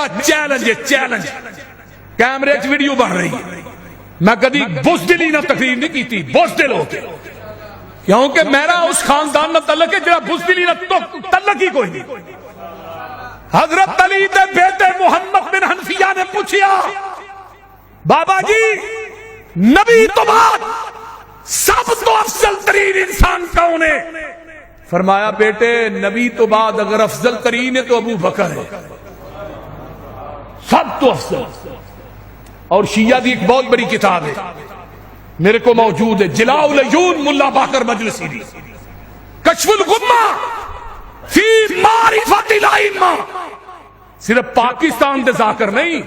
میرا چیلنج ہے، چیلنج کیمرے چ ویڈیو بن رہی ہے، میں کدی بزدلی نہ تقریر نہیں کی تھی، بزدل ہو کے، کیونکہ میرا اس خاندان نہ تعلق ہے جڑا بزدلی نہ تعلق ہی کوئی نہیں۔ حضرت علی دے بیٹے محمد بن حنفیہ نے پوچھیا بابا جی نبی تو بعد سب تو افضل ترین انسان کون ہے؟ فرمایا بیٹے نبی تو بعد اگر افضل ترین ہے تو ابو بکر ہے، سب تو افضل۔ اور شیعہ دی ایک بہت بڑی کتاب ہے میرے کو موجود ہے، جلاء العیون ملا باقر مجلسی دی، کشف الغمہ فی معرفت الائمہ، صرف پاکستان دے ذاکر نہیں،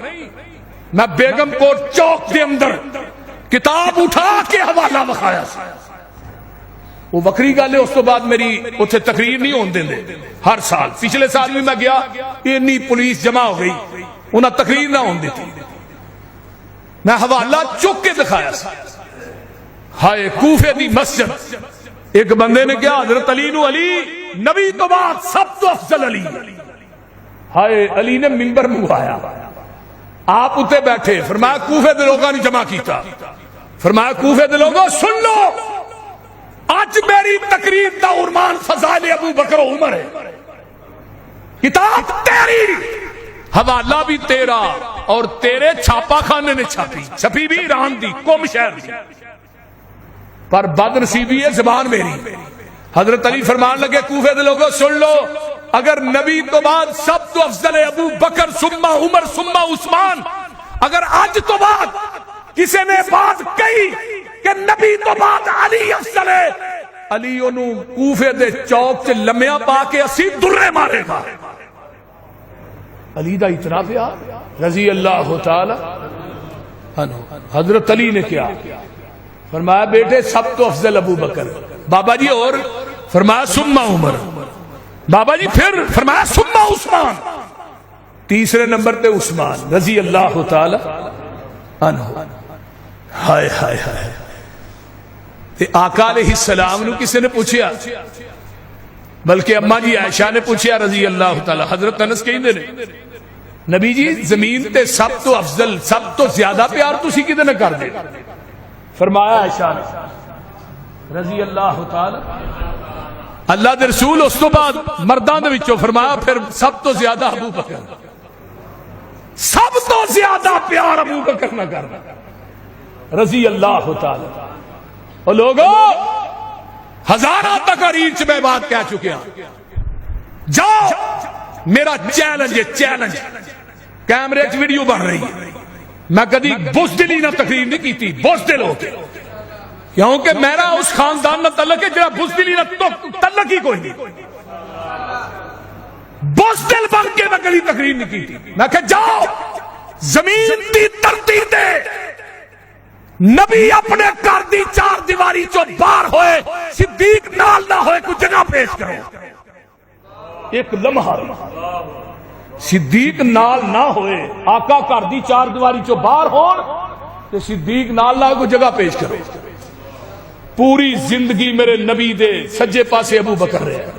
میں بیگم کوٹ چوک دے اندر کتاب اٹھا کے حوالہ بخایا سی۔ وہ وکری گل ہے، اس تو بعد میری اتنے تقریر نہیں ہون دیں دے، ہر سال، پچھلے سال بھی میں گیا، اتنی پولیس جمع ہو گئی انہیں تقریر نہ ہون دیتی، میں حوالہ چک کے دکھایا سی۔ ہائے کوفے دی مسجد، ایک بندے نے کیا حضرت علی نو علی نبی تو بعد سب تو افضل علی، ہائے علی نے منبر منگوایا، آپ اتے بیٹھے، فرمایا کوفے دے لوگوں نے جمع کیتا، فرمایا کوفے دے لوگوں سن لو، آج میری تقریر دا عنوان فضائل ابو بکر و عمر ہے، کتاب تیری، حوالہ بھی تیرا، اور تیرے چھاپا خانے نے چھاپی، چھپی بھی ایران دی قم شہر دی، پر بد نصیبی ہے زبان میری۔ حضرت علی فرمان لگے کوفے دے لوگوں سن لو، اگر نبی تو بعد سب تو افضل ابو بکر ثم عمر ثم عثمان، اگر آج تو بعد کسی نے بات کہی کہ نبی تو بعد علی افضل ہے، علی انہوں کوفے دے چوک سے لمحہ پا کے اسی درے مارے گا۔ علی دا اتنا پیار رضی اللہ تعالی عنہ۔ حضرت علی نے کیا فرمایا بیٹے سب تو افضل ابو بکر، بابا جی اور فرمایا ثم عمر، بابا جی پھر فرمایا ثم عثمان، تیسرے نمبر تے عثمان رضی اللہ تعالی عنہ۔ ہائے ہائے ہائے، تے آقا علیہ السلام نو کسی نے پوچھیا، بلکہ اماں جی عائشہ نے پوچھیا رضی اللہ تعالی، حضرت انس کہندے نے نبی جی زمین تے سب تو افضل سب تو زیادہ پیار تسی کدے نہ کر دے؟ فرمایا عائشہ نے رضی اللہ تعالی، اللہ دے رسول اس تو بعد مرداں دے وچوں فرمایا پھر سب تو زیادہ ابو بکر، سب تو زیادہ پیار ابو بکر نہ کر رضی اللہ تعالی۔ اور لوگوں ہزارہ تقاریر چ میں بات کہہ چکے ہیں، جاؤ میرا چیلنج ہے، چیلنج کیمرے چ ویڈیو بن رہی ہے، میں کدی بزدلی نہ تقریر نہیں کی تھی، بزدل ہو کے، کیونکہ میرا اس خاندان نہ تعلق ہے جڑا بزدلی نہ تعلق ہی کوئی نہیں، بزدل بن کے میں کدی تقریر نہیں کی تھی۔ میں کہ جاؤ زمین دی دھرتی تے نبی اپنے گھر دی چار دیواری چو باہر ہوئے، صدیق نال نہ ہوئے کوئی جگہ پیش کرو، ایک لمحہ صدیق نال نہ ہوئے، آقا گھر دی چار دیواری چو باہر ہون تے صدیق نال نہ کوئی جگہ پیش کرو۔ پوری زندگی میرے نبی دے سجے پاسے ابو بکر رہے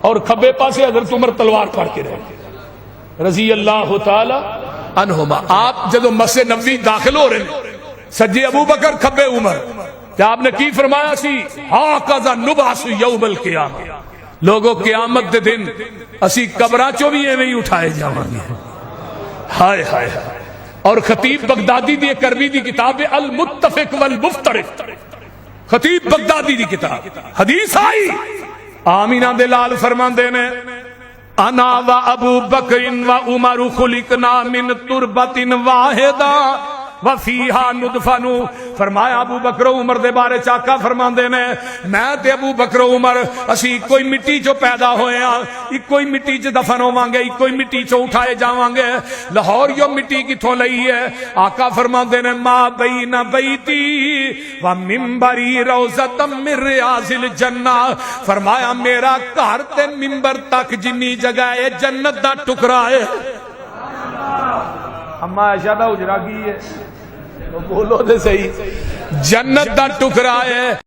اور کھبے پاسے حضرت عمر تلوار پھاڑ کے رہے رضی اللہ تعالی عنہما۔ آپ جدو مسجد نبوی داخل ہو رہے سجے ابو بکر کھبے عمر، کیا آپ نے کی فرمایا سی ہاکذا نبعث یوم القیامہ، لوگوں قیامت دے دن اسی قبراں چوں بھی ایویں ہی اٹھائے جاواں گے۔ ہائے ہائے ہائے۔ اور خطیب بغدادی دی ایک عربی دی کتاب ہے المتفق والمفترق، خطیب بغدادی دی کتاب، حدیث آئی آمینہ دے لال فرماندے نے انا و ابو بکر و عمر خلقنا من تربت واحدہ وفیہا ندفن، فرمایا ابو بکر و عمر دے بارے چاکا فرماندے نے میں تے ابو بکر و عمر اسی کوئی مٹی چو پیدا ہوئے ہیں، ایک کوئی مٹی چ دفن ہوواں گے، ایک کوئی مٹی چو اٹھائے جاواں گے۔ لاہور یو مٹی کتھوں لئی ہے؟ آقا فرماندے نے ما بین بیتی و منبری روضۃ من ریاض الجنہ، فرمایا میرا گھر تے منبر تک جنی جگہ ہے جنت دا ٹکڑا ہے۔ اما عائشہ دا اجرا کی ہے، بولو دے صحیح، جنت دا ٹکڑا ہے۔